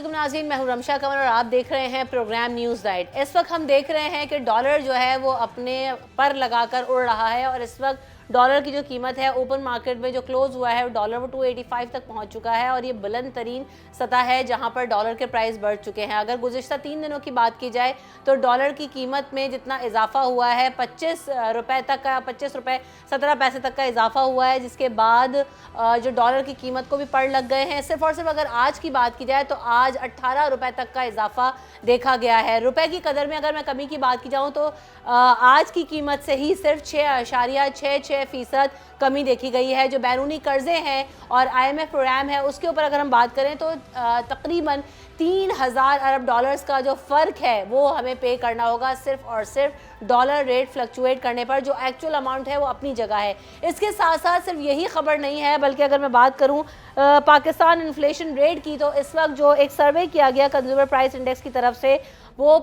अस्सलाम नाज़रीन, मैं हूं रमशा कंवर और आप देख रहे हैं प्रोग्राम न्यूज़ डाइट। इस वक्त हम देख रहे हैं कि डॉलर जो है वो अपने पर लगाकर उड़ रहा है और इस वक्त डॉलर की जो कीमत है ओपन मार्केट में जो क्लोज हुआ है डॉलर वो 285 तक पहुंच चुका है और ये बुलंद तरीन सतह है जहां पर डॉलर के प्राइस बढ़ चुके हैं। अगर गुज़िश्ता 3 दिनों की बात की जाए तो डॉलर की कीमत में जितना इजाफा हुआ है 25 रुपए तक का, 25 रुपए 17 पैसे तक का इजाफा हुआ है, जिसके बाद जो डॉलर की कीमत को भी पड़ लग गए हैं। सिर्फ और सिर्फ अगर आज की बात की जाए तो आज 18 रुपए तक का इजाफा देखा गया है। रुपए की कदर में अगर मैं कमी की बात की जाऊं तो आज की कीमत से ही सिर्फ 6.66% कमी देखी गई है। जो बैरूनी कर्जे हैं और IMF प्रोग्राम है उसके ऊपर अगर हम बात करें तो तकरीबन 3000 अरब डॉलर्स का जो फ़र्क है वो हमें पे करना होगा सिर्फ और सिर्फ डॉलर रेट फ्लक्चुएट करने पर। जो एक्चुअल अमाउंट है वो अपनी जगह है। इसके साथ साथ सिर्फ यही खबर नहीं है बल्कि अगर मैं बात करूं पाकिस्तान इन्फ्लेशन रेट की तो इस वक्त जो एक सर्वे किया गया कंज्यूमर प्राइस इंडेक्स की तरफ से वो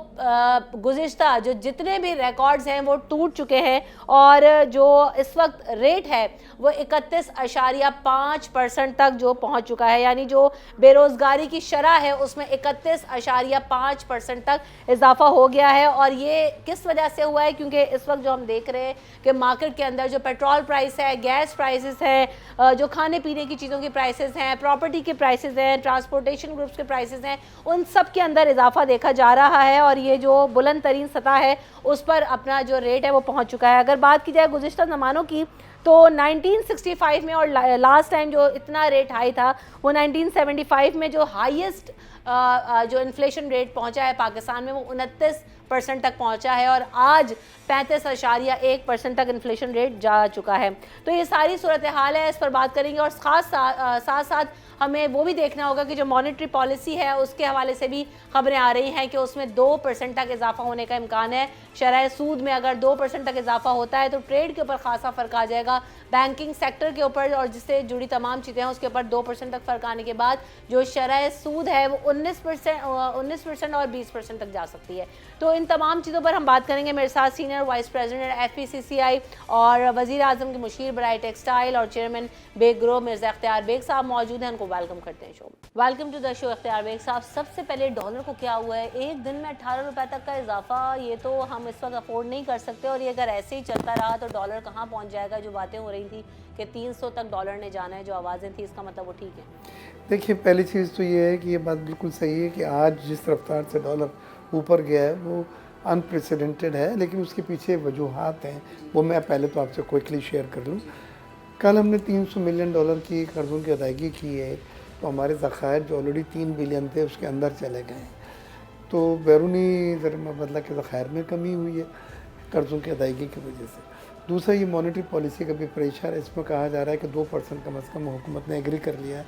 गुज़िश्ता जो जितने भी रिकॉर्ड्स हैं वो टूट चुके हैं और जो इस वक्त रेट है वो 31.5% तक जो पहुंच चुका है, यानी जो बेरोज़गारी की शरह है उसमें 31.5% तक इजाफा हो गया है। और ये किस वजह से हुआ है? क्योंकि इस वक्त जो हम देख रहे हैं कि मार्केट के अंदर जो पेट्रोल प्राइस है, गैस प्राइसेस हैं, जो खाने पीने की चीज़ों की प्राइसेस हैं, प्रॉपर्टी के प्राइसेस हैं, ट्रांसपोर्टेशन ग्रुप्स के प्राइसेस हैं, उन सब के अंदर इजाफा देखा जा रहा है और ये जो बुलंद तरीन सतह है उस पर अपना जो रेट है वो पहुंच चुका है। अगर बात की जाए गुज़िश्ता ज़मानों की तो 1965 में और लास्ट टाइम जो इतना रेट हाई था वो 1975 में जो हाईएस्ट जो इन्फ्लेशन रेट पहुंचा है पाकिस्तान में वो 29% तक पहुंचा है और आज 35.1% तक इन्फ्लेशन रेट जा चुका है। तो ये सारी सूरत हाल है, इस पर बात करेंगे और साथ साथ हमें वो भी देखना होगा कि जो मॉनेटरी पॉलिसी है उसके हवाले से भी खबरें आ रही हैं कि उसमें 2% तक इजाफा होने का इम्कान है। शरह सूद में अगर 2% तक इजाफा होता है तो ट्रेड के ऊपर खासा फ़र्क आ जाएगा, बैंकिंग सेक्टर के ऊपर और जिससे जुड़ी तमाम चीज़ें हैं उसके ऊपर 2% तक फ़र्क आने के बाद जो शरह सूद है वो 19% और 20% तक जा सकती है। तो इन तमाम चीज़ों पर हम बात करेंगे। मेरे साथ सीनियर वाइस प्रेसिडेंट FPCCI और वज़ीर आज़म के मुशीर बराए टेक्सटाइल और चेयरमैन बेग ग्रो मिर्ज़ा इख्तियार बेग साहब मौजूद हैं। उनको वेलकम करते हैं शो में। वेलकम टू द शो इख्तियार बेग साहब। सबसे पहले डॉलर को क्या हुआ है? एक दिन में 18 रुपए तक का इजाफा, ये तो हम इस वक्त अफोर्ड नहीं कर सकते और ये अगर ऐसे ही चलता रहा तो डॉलर कहाँ पहुँच जाएगा? जो बातें हो रही थी कि 300 तक डॉलर ने जाना है, जो आवाज़ें थी, इसका मतलब वो ठीक है? देखिए, पहली चीज़ तो ये है कि ये बात बिल्कुल सही है कि आज जिस रफ्तार से डॉलर ऊपर गया है वो अनप्रेसिडेंटेड है, लेकिन उसके पीछे वजूहात हैं वो मैं पहले तो आपसे क्विकली शेयर कर लूँ। कल हमने 300 मिलियन डॉलर की कर्ज़ों की अदायगी की है तो हमारे ज़खायर जो ऑलरेडी 3 बिलियन थे उसके अंदर चले गए हैं, तो बैरूनी ज़र बदला के ज़खायर में कमी हुई है कर्ज़ों की अदायगी की वजह से। दूसरा, ये मॉनेटरी पॉलिसी का भी प्रेशर है। इसमें कहा जा रहा है कि 2% कम अज़ कम हुकूमत ने एग्री कर लिया है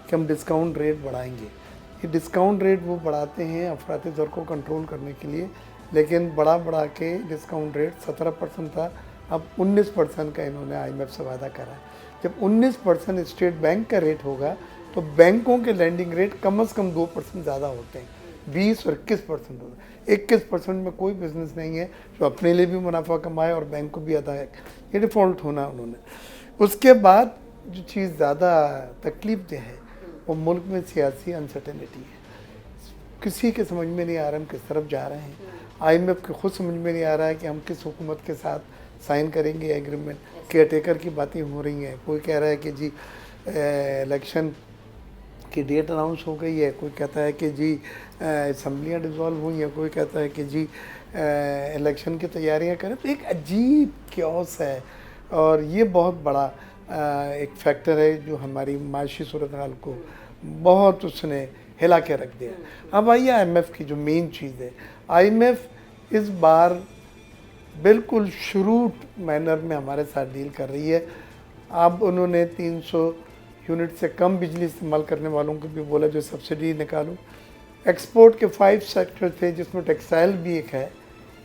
कि हम डिस्काउंट रेट बढ़ाएंगे। ये डिस्काउंट रेट वो बढ़ाते हैं अफरात ज़र को कंट्रोल करने के लिए, लेकिन बढ़ा के डिस्काउंट रेट 17% था, अब 19% का इन्होंने IMF से वादा करा है। जब 19% स्टेट बैंक का रेट होगा तो बैंकों के लैंडिंग रेट कम से कम 2% ज़्यादा होते हैं, 20 और 21% होता है। 21% में कोई बिजनेस नहीं है जो अपने लिए भी मुनाफा कमाए और बैंक को भी अदा है, ये डिफ़ॉल्ट होना उन्होंने। उसके बाद जो चीज़ ज़्यादा तकलीफ दे है वो मुल्क में सियासी अनसर्टेनिटी है। किसी के समझ में नहीं आ रहा हम किस तरफ जा रहे हैं। IMF के खुद समझ में नहीं आ रहा है कि हम किस हुकूमत के साथ साइन करेंगे एग्रीमेंट। केयर टेकर की बातें हो रही हैं, कोई कह रहा है कि जी इलेक्शन की डेट अनाउंस हो गई है, कोई कहता है कि जी असम्बलियाँ डिज़ोल्व हुई हैं, कोई कहता है कि जी इलेक्शन की तैयारियां करें। तो एक अजीब क्योस है और ये बहुत बड़ा एक फैक्टर है जो हमारी माशी सूरत हाल को बहुत उसने हिला के रख दिया। अब आइए IMF की जो मेन चीज़ है, IMF इस बार बिल्कुल शुरूट मैनर में हमारे साथ डील कर रही है। अब उन्होंने 300 यूनिट से कम बिजली इस्तेमाल करने वालों को भी बोला जो सब्सिडी निकालो। एक्सपोर्ट के 5 सेक्टर थे जिसमें टेक्सटाइल भी एक है,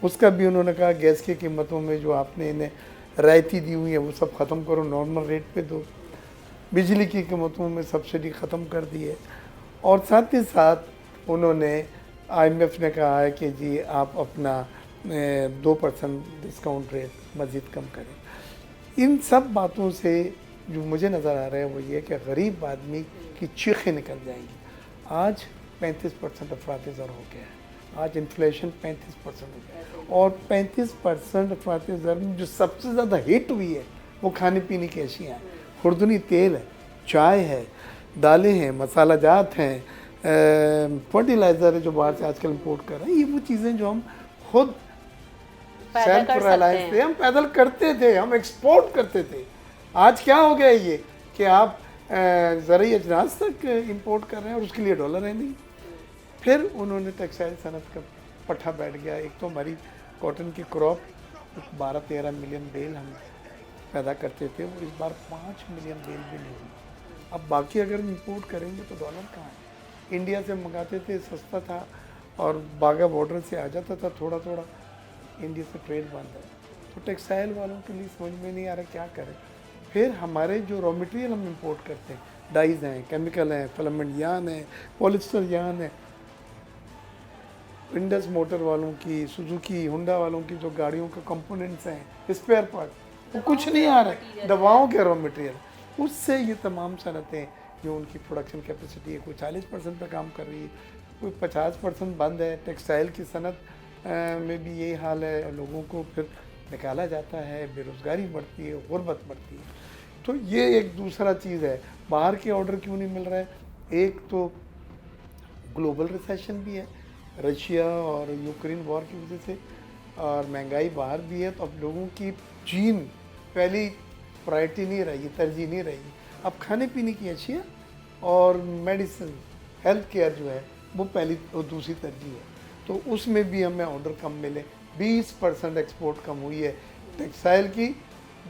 उसका भी उन्होंने कहा गैस की कीमतों में जो आपने इन्हें रायती दी हुई है वो सब ख़त्म करो, नॉर्मल रेट पे दो। बिजली की कीमतों में सब्सिडी ख़त्म कर दी है और साथ ही साथ उन्होंने IMF ने कहा है कि जी आप अपना 2% डिस्काउंट रेट मज़ीद कम करें। इन सब बातों से जो मुझे नज़र आ रहा है वो ये कि गरीब आदमी की चीखें निकल जाएंगी। आज 35% अफरात ज़र हो गया है। आज इन्फ्लेशन 35% हो गया है और 35% अफरात ज़र में जो सबसे ज़्यादा हिट हुई है वो खाने पीने की अशियाँ हैं। खुर्दनी तेल है, चाय है, दालें हैं, मसाला जात हैं, फर्टिलाइज़र है जो बाहर से आजकल इंपोर्ट कर रहे हैं। ये वो चीज़ें जो हम खुद सेल्फ रिलायंस थे, हम पैदल करते थे, हम एक्सपोर्ट करते थे। आज क्या हो गया ये कि आप ज़रूरी अजनास तक इंपोर्ट कर रहे हैं और उसके लिए डॉलर है नहीं। फिर उन्होंने टेक्सटाइल सनत का पट्टा बैठ गया। एक तो हमारी कॉटन की क्रॉप 12-13 मिलियन बेल हम पैदा करते थे और इस बार 5 मिलियन बेल भी नहीं हुई। अब बाकी अगर हम इंपोर्ट करेंगे तो डॉलर कहाँ है? इंडिया से मंगाते थे, सस्ता था और बागा बॉर्डर से आ जाता था थोड़ा थोड़ा। इंडिया से ट्रेड बंद है तो टेक्सटाइल वालों के लिए समझ में नहीं आ रहा क्या करें। फिर हमारे जो रॉ मटेरियल हम इंपोर्ट करते हैं, डाइज हैं, केमिकल हैं, फिलामेंट यार्न है, पॉलिस्टर यार्न है, इंडस मोटर वालों की, सुजुकी होंडा वालों की जो गाड़ियों के कंपोनेंट्स हैं, स्पेयर पार्ट, वो कुछ नहीं आ रहा है। दवाओं के रॉ मटेरियल, उससे ये तमाम सनतें जो उनकी प्रोडक्शन कैपेसिटी है कोई 40% पे काम कर रही है, कोई 50% बंद है। टेक्सटाइल की सनत में भी यही हाल है, लोगों को फिर निकाला जाता है, बेरोज़गारी बढ़ती है, गुर्बत बढ़ती है। तो ये एक दूसरा चीज़ है। बाहर के ऑर्डर क्यों नहीं मिल रहा है? एक तो ग्लोबल रिसेशन भी है, रशिया और यूक्रेन वॉर की वजह से, और महंगाई बाहर भी है। तो अब लोगों की जीन पहली प्रायोरिटी नहीं रही, तरजीह नहीं रही। अब खाने पीने की अशिया और मेडिसिन, हेल्थ केयर जो है वो पहली और दूसरी तरजीह है। तो उसमें भी हमें ऑर्डर कम मिले। 20% एक्सपोर्ट कम हुई है टेक्सटाइल की,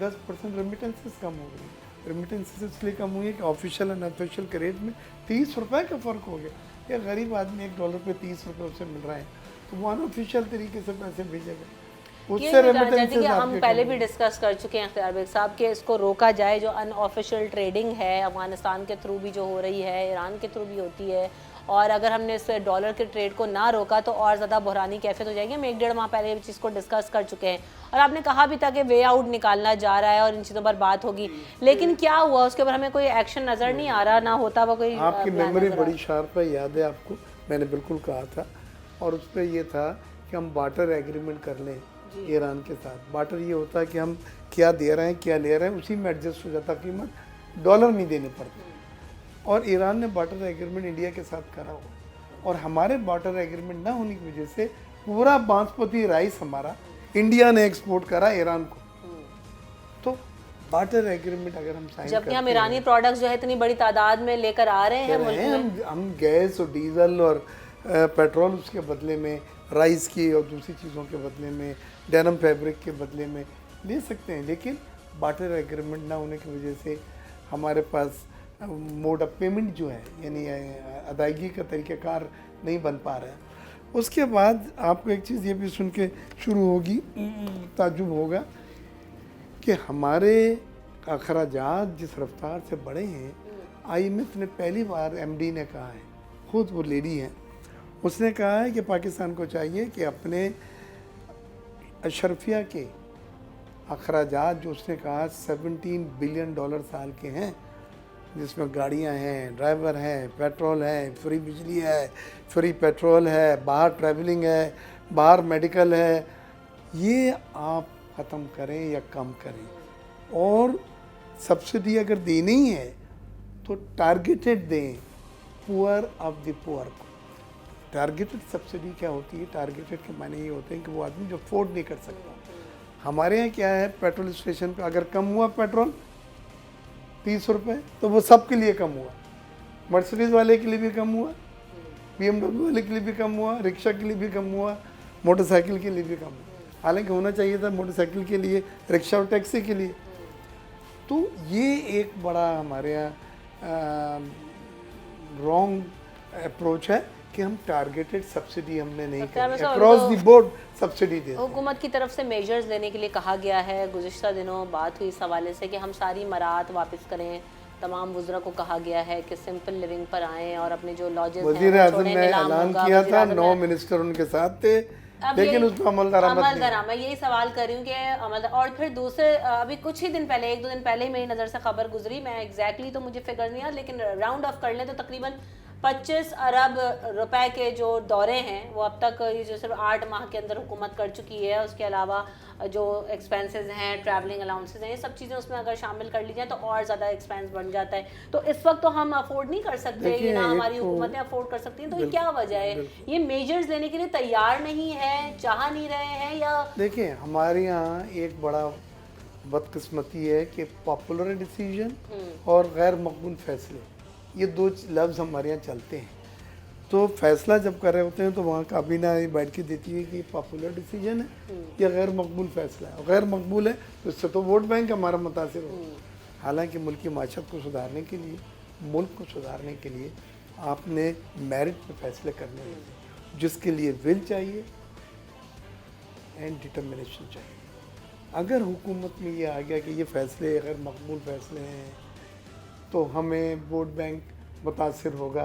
10% रेमिटेंसेस कम हो गई। रेमिटेंसेस इसलिए कम हुई है कि ऑफिशियल एंड अनऑफिशियल के रेट में 30 रुपये का फ़र्क हो गया। या गरीब आदमी $1 पे 30 रुपये उससे मिल रहा है तो वो अनऑफिशियल तरीके से पैसे भेजेगा, उससे रेमिटेंसेस। हम पहले भी डिस्कस कर चुके हैं अख्तियार बेग साहब कि इसको रोका जाए। जो अनऑफिशियल ट्रेडिंग है अफगानिस्तान के थ्रू भी जो हो रही है, ईरान के थ्रू भी होती है, और अगर हमने इस डॉलर के ट्रेड को ना रोका तो और ज़्यादा बहरानी कैफियत हो जाएगी। हम 1-1.5 माह पहले इस चीज़ को डिस्कस कर चुके हैं और आपने कहा भी था कि वे आउट निकालना जा रहा है और इन चीज़ों पर बात होगी, लेकिन क्या हुआ उसके ऊपर हमें कोई एक्शन नज़र नहीं आ रहा, ना होता हुआ कोई। आपकी मेमोरी बड़ी शार्प है, याद है आपको, मैंने बिल्कुल कहा था और उस पर यह था कि हम बार्टर एग्रीमेंट कर लें ईरान के साथ। बार्टर ये होता है कि हम क्या दे रहे हैं क्या ले रहे हैं उसी में एडजस्ट हो जाता, कीमत डॉलर नहीं देने पड़ते। और ईरान ने बार्टर एग्रीमेंट इंडिया के साथ करा हुआ और हमारे बार्टर एग्रीमेंट ना होने की वजह से पूरा बासमती राइस हमारा इंडिया ने एक्सपोर्ट करा ईरान को। तो बार्टर एग्रीमेंट अगर हम साइन जबकि हम ईरानी प्रोडक्ट्स जो है इतनी बड़ी तादाद में लेकर आ रहे हैं मुल्क में, हम गैस और डीजल और पेट्रोल उसके बदले में, राइस की और दूसरी चीज़ों के बदले में, डेनिम फैब्रिक के बदले में ले सकते हैं। लेकिन बार्टर एग्रीमेंट ना होने की वजह से हमारे पास मोड ऑफ पेमेंट जो है यानी अदायगी का तरीक़ाकार नहीं बन पा रहा है। उसके बाद आपको एक चीज़ ये भी सुन के शुरू होगी, ताज्जुब होगा कि हमारे अखराजात जिस रफ्तार से बढ़े हैं, IMF ने पहली बार MD ने कहा है, खुद वो लेडी हैं, उसने कहा है कि पाकिस्तान को चाहिए कि अपने अशरफिया के अखराजात जो उसने कहा $17 बिलियन साल के हैं, जिसमें गाड़ियां हैं, ड्राइवर हैं, पेट्रोल है, फ्री बिजली है, फ्री पेट्रोल है, बाहर ट्रैवलिंग है, बाहर मेडिकल है, ये आप ख़त्म करें या कम करें। और सब्सिडी अगर देनी है तो टारगेटेड दें पुअर ऑफ द पुअर को। टारगेटेड सब्सिडी क्या होती है? टारगेटेड के मायने ये होते हैं कि वो आदमी जो अफोर्ड नहीं कर सकता। हमारे यहाँ क्या है, पेट्रोल स्टेशन पे अगर कम हुआ पेट्रोल 30 रुपये तो वो सबके लिए कम हुआ, मर्सिडीज़ वाले के लिए भी कम हुआ, BMW वाले के लिए भी कम हुआ, रिक्शा के लिए भी कम हुआ, मोटरसाइकिल के लिए भी कम हुआ। हालांकि होना चाहिए था मोटरसाइकिल के लिए, रिक्शा और टैक्सी के लिए। तो ये एक बड़ा हमारे यहाँ रॉन्ग अप्रोच है कि हम टारगेटेड सब्सिडी हमने नहीं की, अक्रॉस द बोर्ड सब्सिडी दे। हुकूमत की तरफ से मेजर्स लेने के लिए कहा गया है। गुज़िश्ता दिनों बात हुई इस हवाले से कि हम सारी मराहत वापस करें। तमाम वुज़रा को कहा गया है कि सिंपल लिविंग पर आएँ और अपने जो लॉजेस हैं वज़ीर आज़म ने ऐलान किया था, 9 मिनिस्टर उनके साथ थे, लेकिन उसको अमल दरामद। मैं यही सवाल कर रही हूँ कि अमल। और फिर दूसरे अभी कुछ ही दिन पहले, 1-2 दिन पहले ही मेरी नज़र से खबर गुजरी, मैं एग्जैक्टली तो मुझे फिगर नहीं है, लेकिन राउंड ऑफ कर लें तो तकरीबन 25 अरब रुपए के जो दौरे हैं वो अब तक ये जो सिर्फ 8 माह के अंदर हुकूमत कर चुकी है। उसके अलावा जो एक्सपेंसेस हैं, ट्रैवलिंग अलाउंसेस हैं, ये सब चीज़ें उसमें अगर शामिल कर ली जाए तो और ज़्यादा एक्सपेंस बढ़ जाता है। तो इस वक्त तो हम अफोर्ड नहीं कर सकते, ये ना हमारी हुकूमतें अफोर्ड कर सकती हैं। तो ये क्या वजह है? ये मेजर्स लेने के लिए तैयार नहीं है, चाह नहीं रहे हैं, या देखिए हमारे यहाँ एक बड़ा बदकिस्मती है कि पॉपुलर डिसीजन और गैर मकबूल फैसले, ये दो लफ्ज़ हमारे यहाँ चलते हैं। तो फैसला जब कर रहे होते हैं तो वहाँ काबीना बैठ के देती है कि ये पॉपुलर डिसीजन है या गैर मकबूल फैसला है। और गैर मकबूल है तो इससे तो वोट बैंक हमारा मुतासिर हो। हालांकि मुल्क की माशत को सुधारने के लिए, मुल्क को सुधारने के लिए आपने मेरिट पे फैसले करने होंगे, जिसके लिए विल चाहिए एंड डिटर्मिनेशन चाहिए। अगर हुकूमत में ये आ गया कि ये फैसले अगर मकबूल फैसले हैं तो हमें वोट बैंक मुतासिर होगा,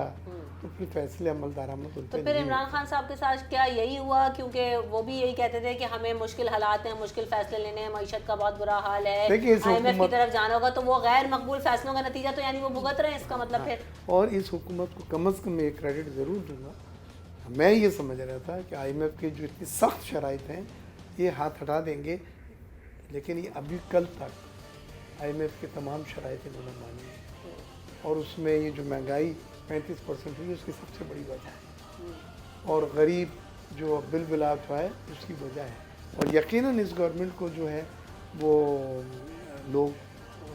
तो फिर फैसले अमल दरामद होते तो फिर इमरान खान साहब के साथ क्या यही हुआ? क्योंकि वो भी यही कहते थे कि हमें मुश्किल हालात हैं, मुश्किल फैसले लेने हैं, मईशत का बहुत बुरा हाल है, IMF की तरफ जाना होगा, तो वो गैर मकबूल फैसलों का नतीजा तो यानी वो भुगत रहे हैं, इसका मतलब फिर। और इस हुकूमत को कम अज़ कम एक क्रेडिट ज़रूर दूंगा। मैं ये समझ रहा था कि IMF के जो इतनी सख्त शराइत हैं ये हाथ हटा देंगे, लेकिन ये अभी कल तक IMF के तमाम शराइत इन्होंने मानी है। और उसमें ये जो महंगाई 35% हुई उसकी सबसे बड़ी वजह है, और गरीब जो बिल बिलात हुआ है उसकी वजह है। और यकीनन इस गवर्नमेंट को जो है वो लोग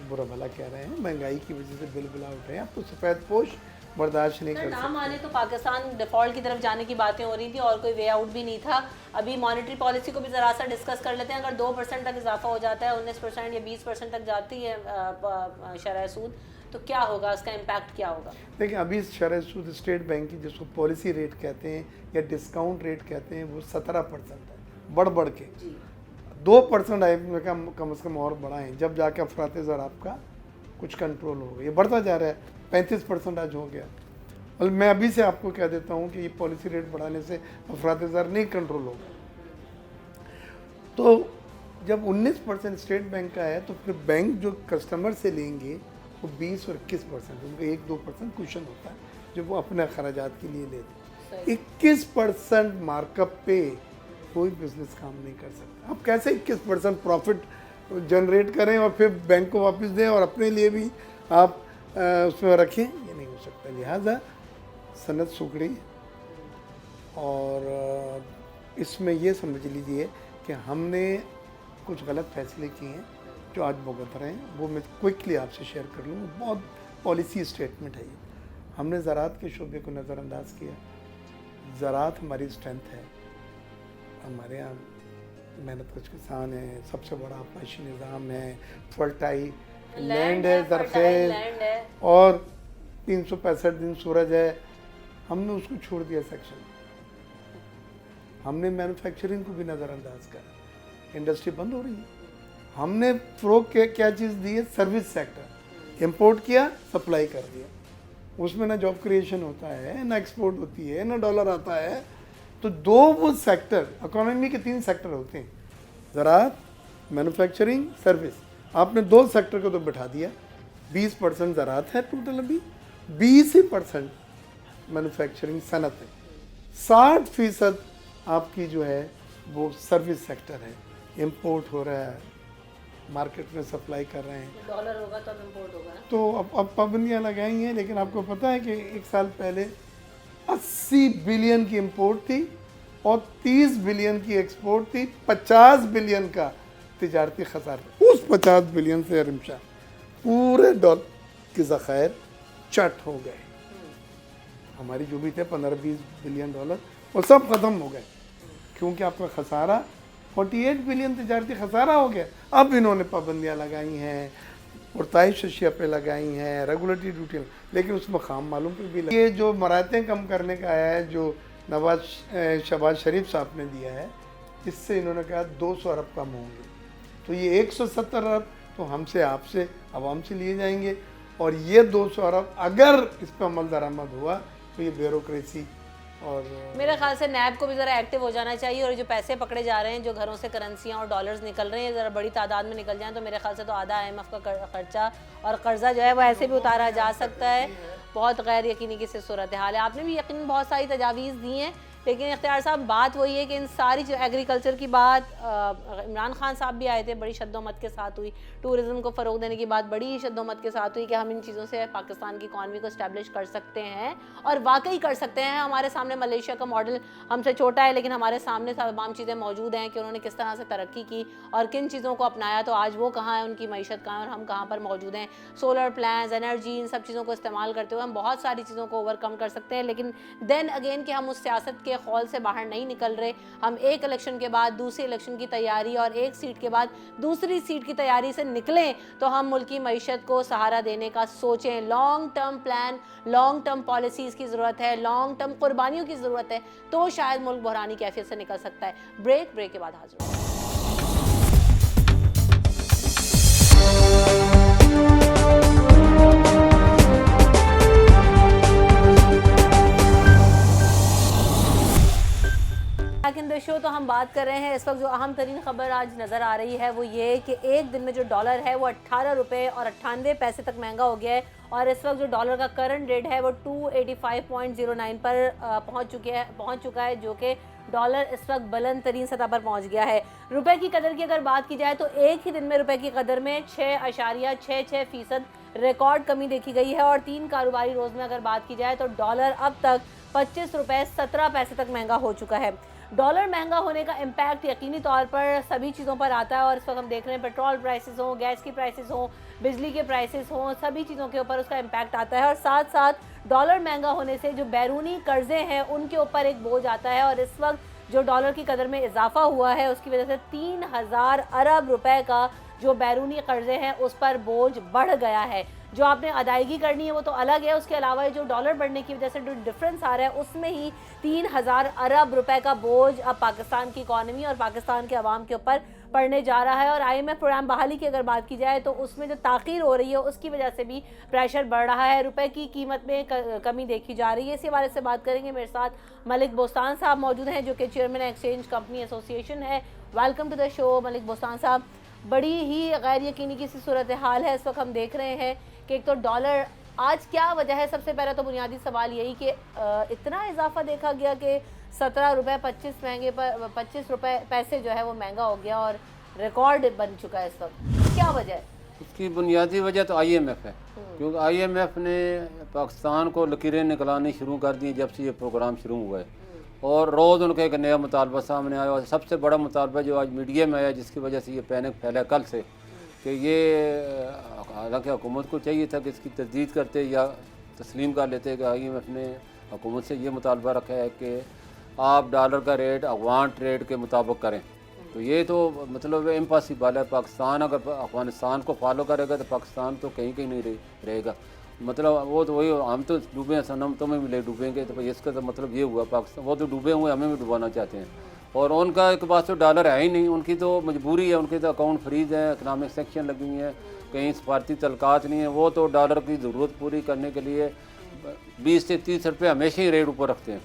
बुरा भला कह रहे हैं, महंगाई की वजह से बिल बिला उठ रहे हैं। अब तो सफ़ेद पोश बर्दाश्त नहीं कर सकते। ना माने तो पाकिस्तान डिफॉल्ट की तरफ जाने की बातें हो रही थी और कोई वे आउट भी नहीं था। अभी मॉनेटरी पॉलिसी को भी ज़रा सा डिस्कस कर लेते हैं। अगर 2% तक इजाफा हो जाता है, 19% या 20% तक जाती है शरह सूद, तो क्या होगा, उसका इम्पैक्ट क्या होगा? देखिए अभी शरह सूद स्टेट बैंक की जिसको पॉलिसी रेट कहते हैं या डिस्काउंट रेट कहते हैं वो 17% है, बढ़ के 2% IMF का कम से कम और बढ़ा है, जब जाके अफरात ज़र आपका कुछ कंट्रोल होगा। ये बढ़ता जा रहा है, 35% आज हो गया। और मैं अभी से आपको कह देता हूँ कि ये पॉलिसी रेट बढ़ाने से अफरात ज़र नहीं कंट्रोल होगा। तो जब 19% स्टेट बैंक का है तो फिर बैंक जो कस्टमर से लेंगे वो 20 और 21%, उनको 1-2% कुशन होता है जो वो अपने अखराजात के लिए लेते हैं। 21% मार्कअप पे कोई बिजनेस काम नहीं कर सकता। आप कैसे 21% प्रॉफिट जनरेट करें और फिर बैंक को वापस दें और अपने लिए भी आप उसमें रखें? ये नहीं हो सकता। लिहाजा सनत सुगड़ी, और इसमें ये समझ लीजिए कि हमने कुछ गलत फैसले किए हैं जो आज भुगत रहे हैं। वो मैं क्विकली आपसे शेयर कर लूँ, बहुत पॉलिसी स्टेटमेंट है ये। हमने ज़राअत के शोबे को नज़रअंदाज किया। ज़राअत हमारी स्ट्रेंथ है, हमारे यहाँ मेहनत कुछ किसान है, सबसे बड़ा आपाशी निज़ाम है, फर्टाइल लैंड है, ज़रखेज़, और 365 दिन सूरज है। हमने उसको छोड़ दिया सेक्शन। हमने मैन्युफैक्चरिंग को भी नज़रअंदाज करा, इंडस्ट्री बंद हो रही है। हमने फ़रोग के क्या चीज़ दी है? Service sector. इंपोर्ट किया, सप्लाई कर दिया, उसमें ना जॉब क्रिएशन होता है, ना एक्सपोर्ट होती है, ना डॉलर आता है। तो दो वो सेक्टर, इकोनॉमी के 3 सेक्टर होते हैं, ज़राअत, मैन्युफैक्चरिंग, सर्विस। आपने 2 सेक्टर को तो बिठा दिया। 20% ज़राअत है टोटल, अभी 20% मैन्युफैक्चरिंग सनत है, 60% आपकी जो है वो सर्विस सेक्टर है। इंपोर्ट हो रहा है, मार्केट में सप्लाई कर रहे हैं, डॉलर होगा तो इंपोर्ट होगा ना। तो अब पाबंदियाँ लगाई हैं। लेकिन आपको पता है कि 1 साल पहले 80 बिलियन की इंपोर्ट थी और 30 बिलियन की एक्सपोर्ट थी। 50 बिलियन का तिजारती खसारा। उस 50 बिलियन से अरिमशा पूरे डॉलर के ज़खायर चट हो गए। हमारी जो भी थे 15-20 बिलियन डॉलर वो सब ख़त्म हो गए, क्योंकि आपका खसारा 48 बिलियन तिजारती खसारा हो गया। अब इन्होंने पाबंदियाँ लगाई हैं, पुरताइश अशिया पे लगाई हैं, रेगुलेटरी ड्यूटी, लेकिन उसमें खाम मालूम पे भी ये जो मराहतें कम करने का आया है जो शहबाज शरीफ साहब ने दिया है, इससे इन्होंने कहा 200 अरब कम होंगे। तो ये 170 अरब तो हमसे, आपसे, आवाम से लिए जाएंगे, और ये 200 अरब अगर इस पर अमल दरामद हुआ तो ये ब्यूरोक्रेसी। और मेरे ख्याल से नैब को भी ज़रा एक्टिव हो जाना चाहिए, और जो पैसे पकड़े जा रहे हैं, जो घरों से करेंसियाँ और डॉलर्स निकल रहे हैं, ज़रा बड़ी तादाद में निकल जाएं तो मेरे ख्याल से तो आधा IMF का खर्चा और कर्जा जो है वो ऐसे भी उतारा जा सकता है। बहुत गैर यकीनी की सूरत हाल है। आपने भी यकीन बहुत सारी तजावीज़ दी हैं, लेकिन इख्तियार साहब बात वही है कि इन सारी जो एग्रीकल्चर की बात इमरान खान साहब भी आए थे, बड़ी शद्दोमत के साथ हुई, टूरिज़्म को फ़रोग देने की बात बड़ी शद्दोमत के साथ हुई कि हम इन चीज़ों से पाकिस्तान की इकॉनमी को इस्टेब्लिश कर सकते हैं और वाकई कर सकते हैं। हमारे सामने मलेशिया का मॉडल हमसे छोटा है, लेकिन हमारे सामने तमाम चीज़ें मौजूद हैं कि उन्होंने किस तरह से तरक्की की और किन चीज़ों को अपनाया, तो आज वो कहाँ है, उनकी मईशत कहाँ है और हम कहाँ पर मौजूद हैं। सोलर प्लान्स, एनर्जी, इन सब चीज़ों को इस्तेमाल करते हुए हम बहुत सारी चीज़ों को ओवरकम कर सकते हैं। लेकिन देन अगेन कि हम उस सियासत के खौल से बाहर नहीं निकल रहे। हम एक इलेक्शन के बाद दूसरी इलेक्शन की तैयारी और एक सीट के बाद दूसरी सीट की तैयारी से निकलें तो हम मुल्क की मईशत को सहारा देने का सोचें। Long term plan, long term policies की ज़रूरत है, लॉन्ग टर्म कुर्बानियों की ज़रूरत है, तो शायद मुल्क बहरानी कैफियत से निकल सकता है। ब्रेक के बाद हाजिर होंगे। इन द शो तो हम बात कर रहे हैं, इस वक्त जो अहम तरीन खबर आज नज़र आ रही है वो ये कि एक दिन में जो डॉलर है वो 18 रुपये और 98 पैसे तक महंगा हो गया है और इस वक्त जो डॉलर का करंट रेट है वो 285.09 पर पहुंच चुका है, जो कि डॉलर इस वक्त बुलंद तरीन सतह पर पहुंच गया है। रुपए की कदर की अगर बात की जाए तो एक ही दिन में रुपए की कदर में 6.66% रिकॉर्ड कमी देखी गई है और 3 कारोबारी रोज़ में अगर बात की जाए तो डॉलर अब तक 25 रुपये 17 पैसे तक महंगा हो चुका है। डॉलर महंगा होने का इम्पैक्ट यकीनी तौर पर सभी चीज़ों पर आता है और इस वक्त हम देख रहे हैं पेट्रोल प्राइसेस हों, गैस की प्राइसेस हों, बिजली के प्राइसेस हों, सभी चीज़ों के ऊपर उसका इम्पैक्ट आता है और साथ साथ डॉलर महंगा होने से जो बैरूनी कर्जे हैं उनके ऊपर एक बोझ आता है और इस वक्त जो डॉलर की कदर में इजाफा हुआ है उसकी वजह से 3000 अरब रुपए का जो बैरूनी कर्जे हैं उस पर बोझ बढ़ गया है। जो आपने अदायगी करनी है वो तो अलग है, उसके अलावा जो डॉलर बढ़ने की वजह से जो डिफरेंस आ रहा है उसमें ही 3000 अरब रुपए का बोझ अब पाकिस्तान की इकॉनमी और पाकिस्तान के अवाम के ऊपर पड़ने जा रहा है। और IMF प्रोग्राम बहाली की अगर बात की जाए तो उसमें जो ताख़ीर हो रही है उसकी वजह से भी प्रेशर बढ़ रहा है, रुपए की कीमत में कमी देखी जा रही है। इसी हवाले से बात करेंगे, मेरे साथ मलिक बोस्तान साहब मौजूद हैं जो कि चेयरमैन एक्सचेंज कंपनी एसोसिएशन है। Welcome to the show Malik Bostan साहब। बड़ी ही गैर यकीनी की सी सूरत हाल है इस वक्त, हम देख रहे हैं कि एक तो डॉलर आज क्या वजह है, सबसे पहला तो बुनियादी सवाल यही कि इतना इजाफा देखा गया कि 17 रुपये 25 रुपये पैसे जो है वो महंगा हो गया और रिकॉर्ड बन चुका है इस वक्त, क्या वजह है? इसकी बुनियादी वजह तो IMF है, क्योंकि IMF ने पाकिस्तान को लकीरें निकलानी शुरू कर दी जब से ये प्रोग्राम शुरू हुआ है और रोज़ उनका एक नया मुतालबा सामने आया और सबसे बड़ा मुतालबा जो आज मीडिया में आया जिसकी वजह से ये पैनिक फैला कल से कि ये हालांकि हुकूमत को चाहिए था कि इसकी तस्दीद करते या तस्लीम कर लेते कि IMF ने हुकूमत से ये मुतालबा रखा है कि आप डॉलर का रेट अफगान ट्रेड के मुताबिक करें। तो ये तो मतलब इम्पॉसिबल है। पाकिस्तान अगर अफगानिस्तान को फॉलो करेगा तो पाकिस्तान तो कहीं कहीं नहीं रहेगा। मतलब वो तो वही, हम तो डूबे हैं सनम, तुम्हें भी ले डूबेंगे, तो इसका तो मतलब ये हुआ पाकिस्तान वो तो डूबे हुए हमें भी डुबाना चाहते हैं और उनका एक पास तो डॉलर है ही नहीं, उनकी तो मजबूरी है, उनके तो अकाउंट फ्रीज है, इकनॉमिक सेक्शन लगी हुई है, कहीं सफारती तलकात नहीं है। वो तो डॉलर की ज़रूरत पूरी करने के लिए 20 से 30 रुपये हमेशा ही रेट ऊपर रखते हैं।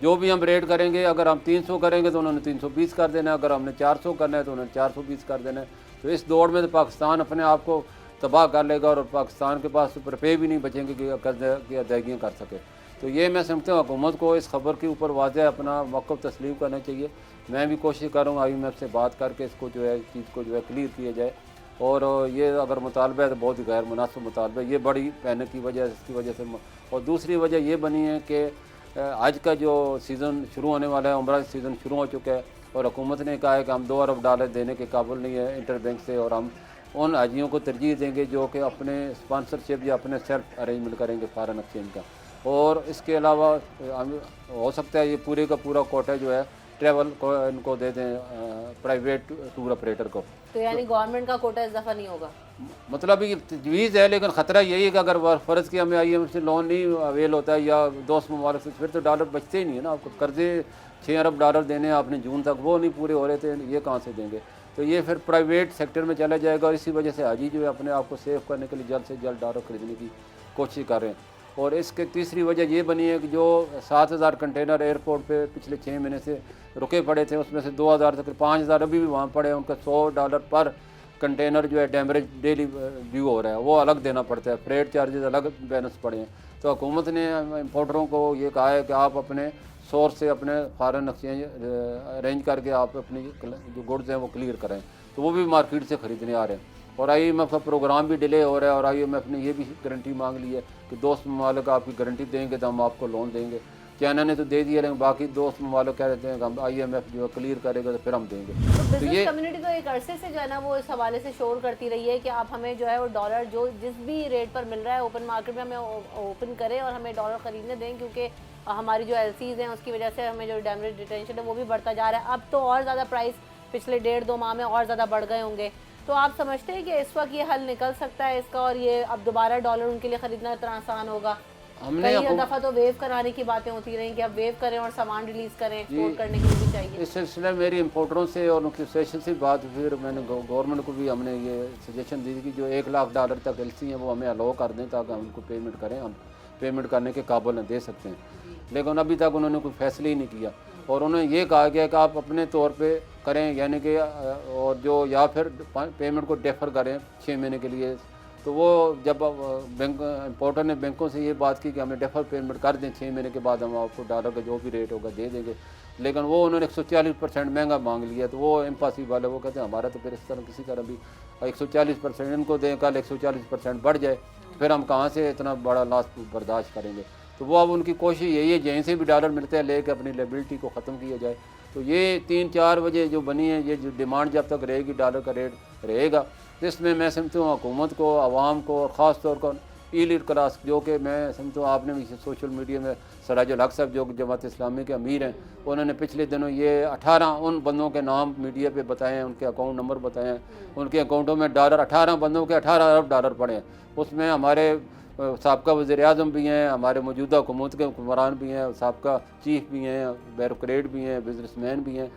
जो भी हम रेट करेंगे, अगर हम 300 करेंगे तो उन्होंने 320 कर देना है, अगर हमने 400 करना है तो उन्होंने 420 कर देना है। तो इस दौड़ में तो पाकिस्तान अपने आप को तबाह कर लेगा और पाकिस्तान के पास रुपये भी नहीं बचेंगे कि कर्ज की अदायगियाँ कर सके। तो ये मैं समझता हूँ हुकूमत को इस खबर के ऊपर वाज़ह अपना मौक़िफ़ तस्लीम करना चाहिए। मैं भी कोशिश करूँगा IMF से बात करके इसको जो है चीज़ को जो है क्लियर किया जाए और ये अगर मुतालबा है तो बहुत ही गैर मुनासिब मुतालबा है, ये बड़ी पैनिक की वजह इसकी वजह से। और दूसरी वजह ये बनी है कि आज का जो सीज़न शुरू होने वाला है, उम्रा सीज़न शुरू हो चुका है और हुकूमत ने कहा है कि हम 2 अरब डॉलर देने के काबिल नहीं है इंटर बैंक से और हम उन हाजियों को तरजीह देंगे जो कि अपने स्पॉन्सरशिप या अपने सेल्फ अरेंजमेंट करेंगे फॉरेन एक्सचेंज का। और इसके अलावा हो सकता है ये पूरे का पूरा कोटा जो है ट्रैवल को इनको दे दें प्राइवेट टूर ऑपरेटर को। तो यानी गवर्नमेंट का कोटा इस दफ़ा नहीं होगा? मतलब ये तजवीज़ है, लेकिन ख़तरा यही है कि अगर फ़र्ज़ किया हमें IMF से लोन नहीं अवेल होता है या दोस्त ममालिक से, फिर तो डॉलर बचते ही नहीं है ना। आपको कर्जे 6 अरब डॉलर देने आपने जून तक, वो नहीं पूरे हो रहे थे, ये कहाँ से देंगे? तो ये फिर प्राइवेट सेक्टर में चला जाएगा और इसी वजह से हाजी जो है अपने आप को सेव करने के लिए जल्द से जल्द डॉलर खरीदने की कोशिश कर रहे हैं। और इसके तीसरी वजह ये बनी है कि जो 7000 कंटेनर एयरपोर्ट पे पिछले 6 महीने से रुके पड़े थे, उसमें से 2000 तक 5000 अभी भी वहाँ पड़े हैं, उनका $100 पर कंटेनर जो है डैमरेज डेली ड्यू हो रहा है वो अलग देना पड़ता है, फ्रेट चार्जेस अलग बैलेंस पड़े हैं। तो हुकूमत ने इम्पोर्टरों को ये कहा है कि आप अपने सोर्स से अपने फॉरेन एक्सचेंज अरेंज करके आप अपनी जो गुड्स हैं वो क्लियर करें, तो वो भी मार्केट से ख़रीदने आ रहे हैं। और IMF का प्रोग्राम भी डिले हो रहा है, और IMF ने ये भी गारंटी मांग ली है कि दोस्त ममालिक आपकी गारंटी देंगे तो हम आपको लोन देंगे। चाइना ने तो दे दिया, लेकिन बाकी दोस्त ममालिक कह रहे हैं कि हम IMF जो क्लियर करेगा तो फिर हम देंगे। तो तो बिजनेस ये कम्युनिटी तो एक अरसे से जो है ना वो इस हवाले से शोर करती रही है कि आप हमें जो है वो डॉलर जो जिस भी रेट पर मिल रहा है ओपन मार्केट में हमें ओपन करें और हमें डॉलर खरीदने दें, क्योंकि हमारी जो LCs हैं उसकी वजह से हमें जो डैमेज डिटेंशन है वो भी बढ़ता जा रहा है। अब तो और ज़्यादा प्राइस पिछले 1.5-2 माह में और ज़्यादा बढ़ गए होंगे। तो आप समझते हैं कि इस वक्त ये हल निकल सकता है इसका, और ये अब दोबारा डॉलर उनके लिए ख़रीदना इतना आसान होगा? हमने कई दफ़ा तो वेव कराने की बातें होती रही कि अब वेव करें और सामान रिलीज़ करें, एक्सपोर्ट करने के लिए भी चाहिए। इस सिलसिले में मेरी इम्पोर्टरों से और उनकी एसोसिएशन से बात, फिर मैंने गवर्नमेंट को भी हमने ये सजेशन दी कि जो $1 लाख तक LC हैं वो हमें अलाउ कर दें ताकि हम उनको पेमेंट करें, हम पेमेंट करने के काबिल दे सकते हैं। लेकिन अभी तक उन्होंने कोई फैसले ही नहीं किया, और उन्होंने ये कहा गया कि आप अपने तौर पे करें, यानी कि और जो या फिर पेमेंट को डेफर करें 6 महीने के लिए। तो वो जब बैंक इम्पोर्टर ने बैंकों से ये बात की कि हमें डेफर पेमेंट कर दें, 6 महीने के बाद हम आपको डॉलर का जो भी रेट होगा दे देंगे, लेकिन वो उन्होंने 140% महंगा मांग लिया। तो वो इम्पॉसिबल है। वो कहते हैं हमारा तो फिर इस तरह किसी तरह भी 140% इनको दें, कल 140% बढ़ जाए, फिर हम कहाँ से इतना बड़ा लॉस बर्दाश्त करेंगे। तो वो अब उनकी कोशिश यही है जहीं से भी डॉलर मिलते हैं लेके अपनी लायबिलिटी को ख़त्म किया जाए। तो ये 3-4 वजह जो बनी है, ये जो डिमांड जब तक रहेगी डॉलर का रेट रहेगा, तो इसमें मैं समझता हूँ हुकूमत को, आवाम को, और ख़ास तौर पर इलीट क्लास, जो कि मैं समझता हूँ आपने भी सोशल मीडिया में सराजुल हक साहब जो जमात इस्लामी के अमीर हैं, उन्होंने पिछले दिनों ये 18 उन बंदों के नाम मीडिया पे बताए हैं, उनके अकाउंट नंबर बताए हैं, उनके अकाउंटों में डॉलर 18 बंदों के 18 अरब डॉलर पड़े हैं। उसमें हमारे साबका वज़ीर-ए-आज़म भी हैं, हमारे मौजूदा हुकूमत के हुक्मरान भी हैं, साबका चीफ भी हैं, ब्यूरोक्रेट भी हैं, बिजनेसमैन भी हैं।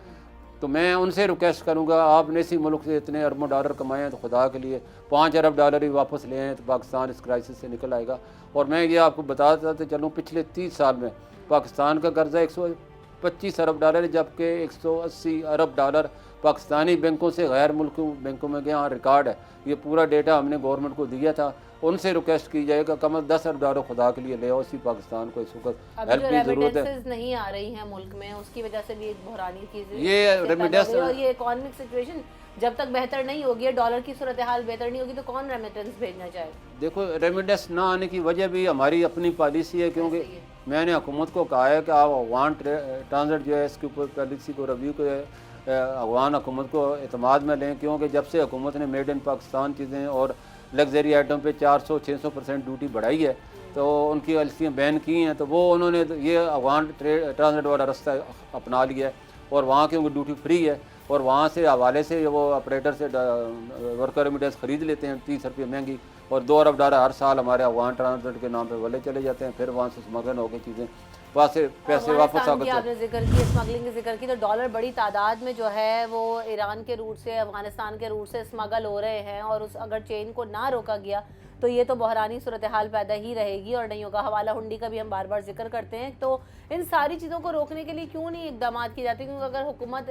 तो मैं उनसे रिक्वेस्ट करूंगा, आपने इसी मुल्क से इतने अरबों डॉलर कमाए हैं, तो खुदा के लिए 5 अरब डॉलर ही वापस ले आएँ तो पाकिस्तान इस क्राइसिस से निकल आएगा। और मैं ये आपको बताता चलूँ, पिछले 30 साल में पाकिस्तान का कर्जा 125 अरब डॉलर है, जबकि 180 अरब डॉलर पाकिस्तानी बैंकों से गैर मुल्की बैंकों में गया रिकॉर्ड है। ये पूरा डेटा हमने गवर्नमेंट को दिया था। उनसे रिक्वेस्ट की जाएगा कम 10 अरब डॉलर खुदा के लिए ले आओ, इसी पाकिस्तान को इस वक्त हेल्प की जरूरत है। नहीं आ रही हैं मुल्क में, उसकी वजह से भी एक बहरानी चीज़ ये रेमिटेंस और ये इकोनॉमिक सिचुएशन जब तक बेहतर नहीं होगी, डॉलर की सूरत हाल बेहतर नहीं होगी, तो कौन रेमिटेंस भेजना चाहे? देखो, रेमिटेंस ना आने की वजह भी हमारी अपनी पॉलिसी है, क्योंकि मैंने हुकूमत को कहा है कि आप अफगान ट्रांजिट जो है इसके ऊपर पॉलिसी को रिव्यू के अफगान हुकूमत को एतमाद में लें, क्योंकि जब से हुकूमत ने मेड इन पाकिस्तान चीज़ें और लग्जरी आइटम पे 400-600% ड्यूटी बढ़ाई है, तो उनकी एलसियाँ बैन की हैं, तो वो उन्होंने ये अफगान ट्रांजिट वाला रास्ता अपना लिया है, और वहाँ की उनकी ड्यूटी फ्री है, और वहाँ से हवाले से वो ऑपरेटर से वर्कर रेमिटेंस ख़रीद लेते हैं 30 रुपये महंगी, और 2 अरब डॉलर हर साल हमारे अफगान ट्रांजिट के नाम पे वाले चले जाते हैं, फिर वहाँ से स्मगल होकर चीज़ें वहाँ से पैसे वापस आकर। आपने जिक्र की, स्मगलिंग की जिक्र की, तो डॉलर बड़ी तादाद में जो है वो ईरान के रूट से, अफगानिस्तान के रूट से स्मगल हो रहे हैं, और उस अगर चेन को ना रोका गया तो ये तो बहरानी सूरत हाल पैदा ही रहेगी और नहीं होगा। हवाला हुंडी का भी हम बार बार जिक्र करते हैं। तो इन सारी चीज़ों को रोकने के लिए क्यों नहीं इकदाम किए जाते? क्योंकि अगर हुकूमत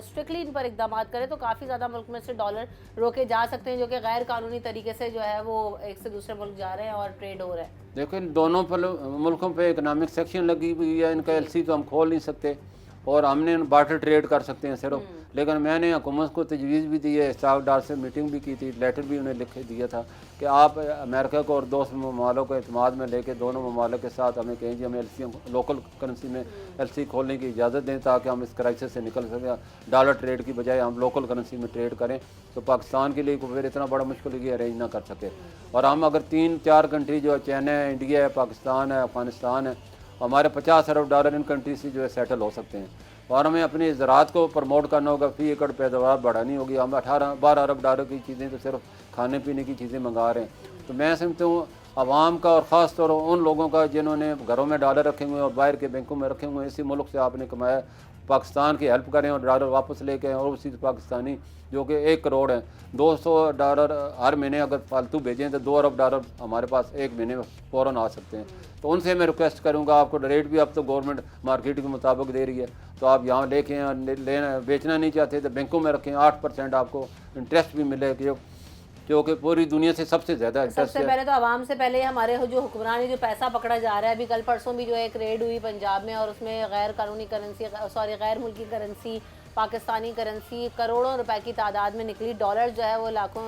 स्ट्रिक्टली इन पर इकदाम करे तो काफ़ी ज़्यादा मुल्क में से डॉलर रोके जा सकते हैं, जो कि गैर कानूनी तरीके से जो है वो एक से दूसरे मुल्क जा रहे हैं और ट्रेड हो रहा है। देखो, इन दोनों मुल्कों पे इकनॉमिक सेक्शन लगी हुई है, इनका LC तो हम खोल नहीं सकते, और हमने बार्टर ट्रेड कर सकते हैं सिर्फ। लेकिन मैंने हुकूमत को तजवीज़ भी दी है, स्टाफ डार से मीटिंग भी की थी, लेटर भी उन्हें लिख दिया था कि आप अमेरिका को और दोस्त ममालों को एतमाद में लेके दोनों ममालों के साथ हमें कहें कि हमें LC लोकल करेंसी में LC खोलने की इजाज़त दें, ताकि हम इस क्राइसिस से निकल सकें। डॉलर ट्रेड की बजाय हम लोकल करेंसी में ट्रेड करें, तो पाकिस्तान के लिए फिर इतना बड़ा मुश्किल ये अरेंज ना कर सके। और हम अगर 3-4 कंट्री जो है, चाइना है, इंडिया है, पाकिस्तान है, अफगानिस्तान है, हमारे 50 अरब डॉलर इन कंट्री से जो है सेटल हो सकते हैं, और हमें अपनी ज़राअत को प्रमोट करना होगा, फी एकड़ पैदावार बढ़ानी होगी। हम 18-12 अरब डॉलर की चीज़ें तो सिर्फ खाने पीने की चीज़ें मंगा रहे हैं। तो मैं समझता हूँ आवाम का, और ख़ास तौर उन लोगों का जिन्होंने घरों में डॉलर रखे हुए हैं और बाहर के बैंकों में रखे हुए हैं, इसी मुल्क से आपने कमाया, पाकिस्तान की हेल्प करें और डॉलर वापस लेके आएँ। ओवरसीज़ पाकिस्तानी जो कि 1 करोड़ हैं, $200 हर महीने अगर फालतू भेजें तो $2 अरब हमारे पास एक महीने में फ़ौरन आ सकते हैं। तो उनसे मैं रिक्वेस्ट करूंगा, आपको रेट भी अब तो गवर्नमेंट मार्केट के मुताबिक दे रही है, तो आप यहाँ लेके लेना बेचना नहीं चाहते तो बैंकों में रखें, 8% आपको इंटरेस्ट भी मिलेगा, जो कि पूरी दुनिया से सबसे ज़्यादा इंटरेस्ट सबसे है। पहले तो आवाम से पहले हमारे जो हुक्मरान है, जो पैसा पकड़ा जा रहा है, अभी कल परसों भी जो एक रेड हुई पंजाब में और उसमें गैर कानूनी करेंसी, गैर मुल्की करेंसी, पाकिस्तानी करेंसी करोड़ों रुपए की तादाद में निकली, डॉलर जो है वो लाखों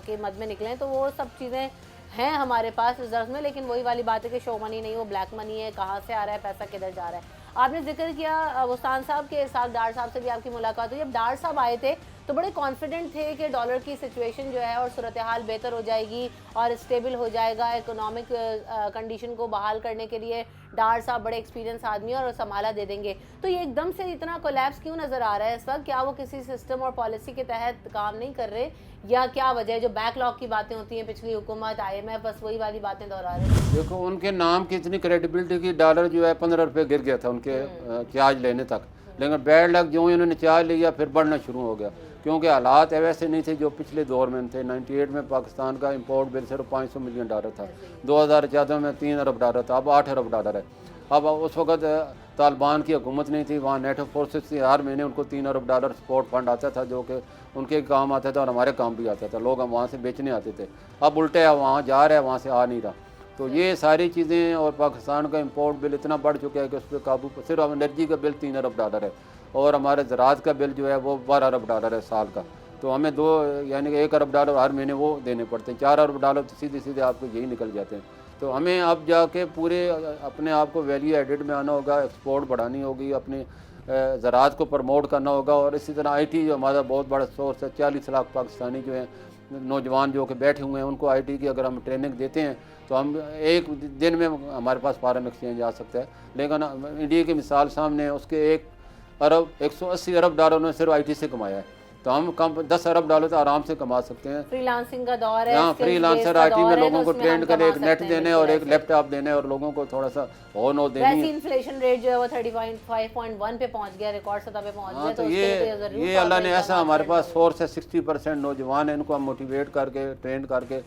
के मद में निकले। तो वो सब चीज़ें हैं हमारे पास रिजर्व में, लेकिन वही वाली बात है कि शो मनी नहीं, वो ब्लैक मनी है, कहाँ से आ रहा है पैसा, किधर जा रहा है। आपने जिक्र किया वस्तान साहब के साथ, डार साहब से भी आपकी मुलाकात हुई। जब डार साहब आए थे तो बड़े कॉन्फिडेंट थे कि डॉलर की सिचुएशन जो है और सूरत हाल बेहतर हो जाएगी और स्टेबल हो जाएगा, इकोनॉमिक कंडीशन को बहाल करने के लिए डार साहब बड़े एक्सपीरियंस आदमी और संभाला दे देंगे। तो ये एकदम से इतना कोलैप्स क्यों नज़र आ रहा है इस वक्त? क्या वो किसी सिस्टम और पॉलिसी के तहत काम नहीं कर रहे या क्या वजह है? जो बैकलॉग की बातें होती हैं, पिछली हुकूमत, IMF, बस वही वाली बातें दोहरा रहे हैं। देखो, उनके नाम की इतनी क्रेडिबिलिटी की, डॉलर जो है 15 रुपये गिर गया था उनके चार्ज लेने तक, लेकिन बैड लक जो ही उन्होंने चार्ज लिया फिर बढ़ना शुरू हो गया, क्योंकि हालात वैसे नहीं थे जो पिछले दौर में थे। 98 में पाकिस्तान का इंपोर्ट बिल सिर्फ $500 मिलियन था, 2014 में $3 अरब था, अब $8 अरब है। अब उस वक्त तालिबान की हुकूमत नहीं थी, वहाँ नेटो फोर्सेस थी, हर महीने उनको $3 अरब सपोर्ट फंड आता था जो कि उनके काम आता था और हमारे काम भी आता था, लोग हम वहाँ से बेचने आते थे। अब उल्टे है, वहाँ जा रहा है, वहाँ से आ नहीं रहा। तो ये सारी चीज़ें, और पाकिस्तान का इंपोर्ट बिल इतना बढ़ चुका है कि उस पर काबू, सिर्फ एनर्जी का बिल $3 अरब है और हमारे ज़राअत का बिल जो है वो $12 अरब है साल का। तो हमें यानी कि $1 अरब हर महीने वो देने पड़ते हैं, $4 अरब तो सीधे सीधे आपको यही निकल जाते हैं। तो हमें अब जाके पूरे अपने आप को वैल्यू एडिड में आना होगा, एक्सपोर्ट बढ़ानी होगी, अपने ज़राअत को प्रमोट करना होगा। और इसी तरह IT जो हमारा बहुत बड़ा सोर्स है, 40 लाख पाकिस्तानी जो हैं नौजवान जो कि बैठे हुए हैं, उनको IT की अगर हम ट्रेनिंग देते हैं तो हम एक दिन में हमारे पास फॉरेन एक्सचेंज आ सकता है। लेकिन इंडिया की मिसाल सामने है, उसके 180 अरब डॉलर ने सिर्फ IT से कमाया है, तो हम कम $10 अरब तो आराम से कमा सकते हैं। फ्रीलांसिंग का दौर है, हाँ, फ्रीलांसर IT में लोगों को ट्रेंड करें, एक नेट देने और एक लैपटॉप लैपटॉप देने और लोगों को थोड़ा सा और नो देनी वैसे है। इन्फ्लेशन रेट जो है वो 35.1 पे पहुंच गया, रिकॉर्ड सतह पे पहुंच गया। हाँ, तो उसके लिए तो जरूर ये अल्लाह ने ऐसा हमारे पास सोर्स है, 60% नौजवान है, इनको हम मोटिवेट करके ट्रेंड करके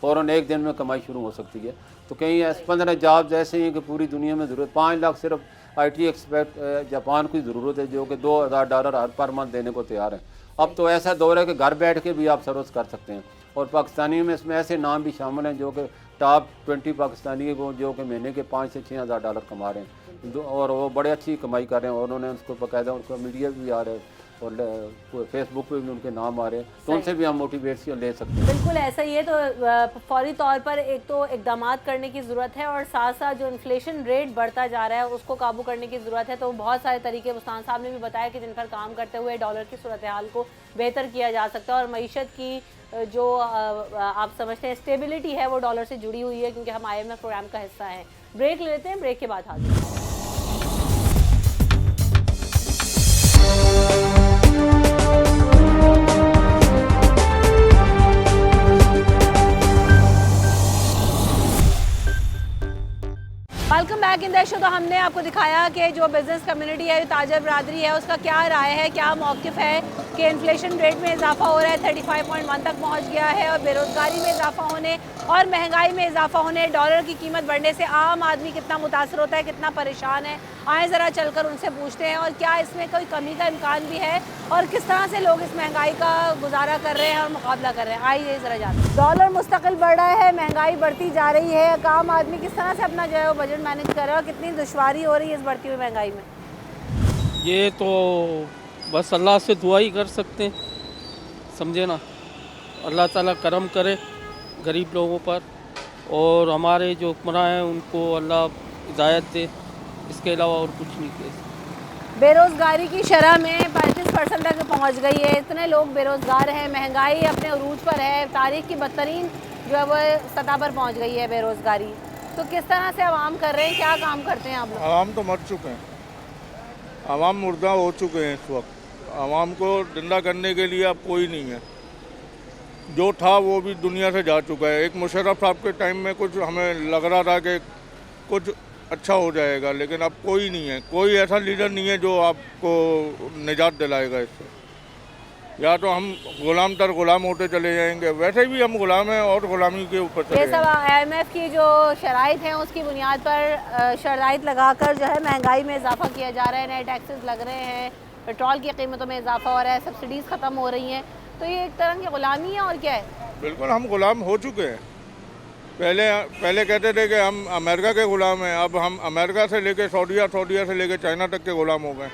फ़ौरन एक दिन में कमाई शुरू हो सकती है। तो कहीं 15 जॉब्स ऐसे ही हैं कि पूरी दुनिया में ज़रूरत, 5 लाख सिर्फ IT एक्सपर्ट जापान की ज़रूरत है जो कि $2000 हर पर मंथ देने को तैयार है। अब तो ऐसा दौर है कि घर बैठ के भी आप सर्विस कर सकते हैं। और पाकिस्तानी में इसमें ऐसे नाम भी शामिल हैं जो कि टॉप 20 पाकिस्तानी को जो कि महीने के $5 से $6000 कमा रहे हैं और वो बड़े अच्छी कमाई कर रहे हैं। और उन्होंने उसको बाकायदा, उनको मीडिया भी आ रहे हैं और फेसबुक पे भी उनके नाम आ रहे हैं, तो उनसे भी हम मोटिवेशन ले सकते हैं। बिल्कुल ऐसा ही है। तो फौरी तौर पर एक तो इकदामात करने की ज़रूरत है और साथ साथ जो इन्फ्लेशन रेट बढ़ता जा रहा है उसको काबू करने की ज़रूरत है। तो बहुत सारे तरीके वस्तान साहब ने भी बताया कि जिन पर काम करते हुए डॉलर की सूरत हाल को बेहतर किया जा सकता है और मईशत की जो आप समझते हैं स्टेबिलिटी है वो डॉलर से जुड़ी हुई है, क्योंकि हम IMF प्रोग्राम का हिस्सा हैं। ब्रेक लेते हैं, ब्रेक के बाद हाजिर। Welcome back in the show. तो हमने आपको दिखाया कि जो बिज़नेस कम्युनिटी है, ताजर बरादरी है, उसका क्या राय है, क्या मौक़िफ़ है कि इन्फ्लेशन रेट में इजाफा हो रहा है, 35.1 तक पहुंच गया है और बेरोज़गारी में इजाफा होने और महंगाई में इजाफा होने, डॉलर की कीमत बढ़ने से आम आदमी कितना मुतासर होता है, कितना परेशान है। आए ज़रा चलकर उनसे पूछते हैं और क्या इसमें कोई कमी का इम्कान भी है और किस तरह से लोग इस महंगाई का गुजारा कर रहे हैं और मुकाबला कर रहे हैं। आइए ज़रा जानते हैं। डॉलर मुस्तकिल बढ़ रहा है, महंगाई बढ़ती जा रही है, आम आदमी किस तरह से अपना जो है वो बजट मैनेज कर रहा है और कितनी दुश्वारी हो रही है इस बढ़ती हुई महंगाई में? ये तो बस अल्लाह से दुआ ही कर सकते हैं, समझे ना। अल्लाह ताला करम करे गरीब लोगों पर और हमारे जो हुक्मरान हैं उनको अल्लाह हिदायत दे, इसके अलावा और कुछ नहीं कह। बेरोज़गारी की शरह में 35% तक पहुंच गई है, इतने लोग बेरोज़गार हैं, महंगाई अपने अरूज पर है, तारीख की बदतरीन जो है वो सतह पर पहुंच गई है बेरोज़गारी। तो किस तरह से आवाम कर रहे हैं, क्या काम करते हैं आप लोग? आवाम तो मर चुके हैं, आवाम मुर्दा हो चुके हैं इस वक्त। आवाम को जिंदा करने के लिए अब कोई नहीं है, जो था वो भी दुनिया से जा चुका है। एक मुशर्रफ साहब के टाइम में कुछ हमें लग रहा था कि कुछ अच्छा हो जाएगा, लेकिन अब कोई नहीं है, कोई ऐसा लीडर नहीं है जो आपको निजात दिलाएगा इससे। या तो हम गुलाम तर गुलाम होते चले जाएंगे, वैसे भी हम गुलाम हैं और गुलामी के ऊपर चले ये सब जाएंगे। IMF की जो शराइत हैं उसकी बुनियाद पर शराइत लगाकर जो है महंगाई में इजाफा किया जा रहा है, नए टैक्सेस लग रहे हैं, पेट्रोल की कीमतों में इजाफा हो रहा है, सब्सिडीज़ ख़त्म हो रही हैं, तो ये एक तरह की ग़ुलामी है और क्या है। बिल्कुल हम गुलाम हो चुके हैं। पहले कहते थे कि हम अमेरिका के ग़ुलाम हैं, अब हम अमेरिका से लेके सऊदीया से लेके चाइना तक के ग़ुलाम हो गए।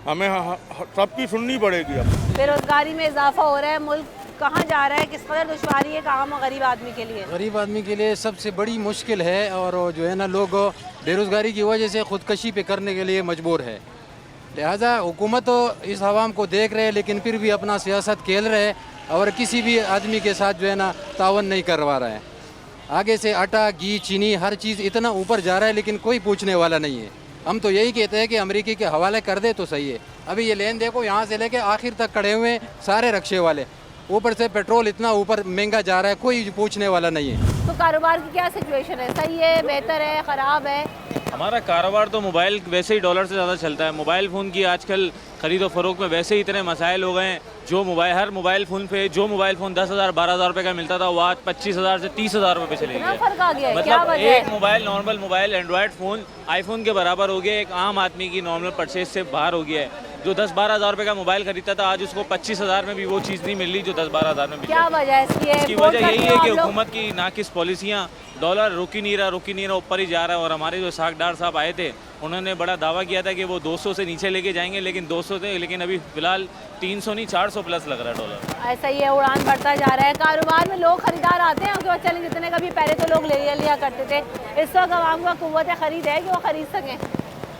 हमें सबकी सुननी पड़ेगी अब। बेरोज़गारी में इजाफा हो रहा है, मुल्क कहाँ जा रहा है, किस कदर दुश्वारी है आम और गरीब आदमी के लिए। गरीब आदमी के लिए सबसे बड़ी मुश्किल है, और जो है ना लोग बेरोज़गारी की वजह से ख़ुदकशी पे करने के लिए मजबूर है। लिहाजा हुकूमत तो इस आवाम को देख रहे हैं, लेकिन फिर भी अपना सियासत खेल रहे हैं और किसी भी आदमी के साथ जो है ना तावन नहीं करवा रहा है। आगे से आटा, घी, चीनी हर चीज़ इतना ऊपर जा रहा है, लेकिन कोई पूछने वाला नहीं है। हम तो यही कहते हैं कि अमेरिकी के हवाले कर दे तो सही है। अभी ये लेन देखो, यहाँ से लेके आखिर तक खड़े हुए हैं सारे रक्शे वाले, ऊपर से पेट्रोल इतना ऊपर महंगा जा रहा है, कोई पूछने वाला नहीं है। तो कारोबार की क्या सिचुएशन है, सही है, बेहतर है, ख़राब है? हमारा कारोबार तो मोबाइल वैसे ही डॉलर से ज़्यादा चलता है। मोबाइल फ़ोन की आजकल ख़रीदो फ़रोख्त में वैसे ही इतने मसाइल हो गए हैं। हर मोबाइल फ़ोन पे जो मोबाइल फ़ोन 10,000 12,000 रुपये का मिलता था, वो आज 25,000 से 30,000 रुपये पे चले इतना गए। फर्क आ गया है, क्या मतलब वजह है? एक mobile, normal mobile, Android phone iPhone के बराबर हो गया, एक आम आदमी की नॉर्मल परचेज से बाहर हो गया है। जो 10-12 हज़ार रुपये का मोबाइल खरीदता था, आज उसको 25,000 में भी वो चीज़ नहीं मिल रही जो 10-12 हज़ार में मिल क्या वजह है इसकी? इसकी वजह यही है कि हुकूमत की नाकिस पॉलिसियाँ, डॉलर रुक ही नहीं रहा, ऊपर ही जा रहा है। और हमारे जो सागदार साहब आए थे, उन्होंने बड़ा दावा किया था कि वो 200 से नीचे लेके जाएंगे, लेकिन 200 थे, लेकिन अभी फ़िलहाल 300 नहीं 400 प्लस लग रहा है डॉलर। ऐसा ही है, उड़ान बढ़ता जा रहा है। कारोबार में लोग खरीदार आते हैं कि चलें, जितने कभी पहले तो लोग ले लिया करते थे, इस वक्त आवाम का कुव्वत खरीद है कि वो ख़रीद सकें?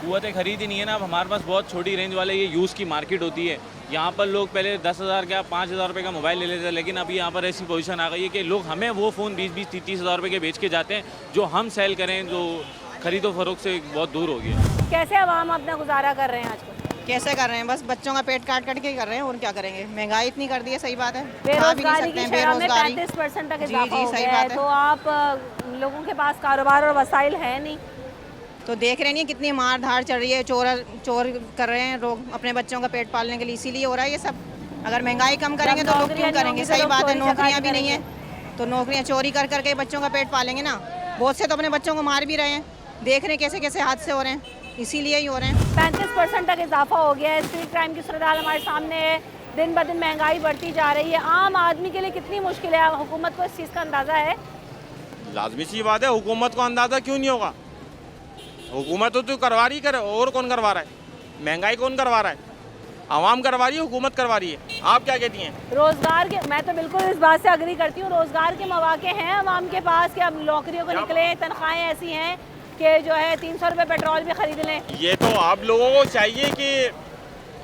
कुव्वत खरीद ही नहीं है ना। अब हमारे पास बहुत छोटी रेंज वाले ये यूज़ की मार्केट होती है। यहाँ पर लोग पहले 10,000 का 5,000 रुपये का मोबाइल ले लेते थे, लेकिन अभी यहाँ पर ऐसी पोजीशन आ गई है कि लोग हमें वो फ़ोन 20-20 30 हज़ार रुपये के बेच के जाते हैं, जो हम सेल करें, जो खरीदो फरोख्त से बहुत दूर हो गया। कैसे आवाम अपना गुजारा कर रहे हैं आजकल? कैसे कर रहे हैं? बस बच्चों का पेट काट के कर रहे हैं, और क्या करेंगे। महंगाई इतनी कर दी है, सही बात है। बेरोजगारी की शरह में 35% तक इजाफा हो गया है, तो आप लोगों के पास कारोबार और वसाइल है नहीं, तो देख रहे नहीं कितनी मार धाड़ चल रही है, चोर कर रहे हैं लोग अपने बच्चों का पेट पालने के लिए, इसीलिए हो रहा है ये सब। अगर महंगाई कम करेंगे तो लोग क्यों करेंगे? सही बात है, नौकरियाँ भी नहीं है, तो नौकरियाँ चोरी कर करके बच्चों का पेट पालेंगे ना। बहुत से तो अपने बच्चों को मार भी रहे हैं, देख रहे हैं कैसे कैसे हादसे हो रहे हैं, इसीलिए ही हो रहे हैं। 35% तक इजाफा हो गया है। स्ट्रीट क्राइम की सूरत हाल हमारे सामने है, दिन ब दिन महंगाई बढ़ती जा रही है। आम आदमी के लिए कितनी मुश्किल है, हुकूमत को इस चीज़ का अंदाज़ा है? लाजमी सी बात है, हुकूमत को अंदाज़ा क्यों नहीं होगा? हुकूमत तो करवा रही करे, और कौन करवा रहा है? महंगाई कौन करवा रहा है? आवाम करवा रही है, हुकूमत करवा रही है। आप क्या कहती हैं? रोज़गार के, मैं तो बिल्कुल इस बात से अग्री करती हूँ, रोज़गार के मौके हैं आवाम के पास कि अब नौकरियों को निकले, तनख्वाहें ऐसी हैं कि जो है 300 रुपये पेट्रोल भी खरीद लें। ये तो आप लोगों को चाहिए कि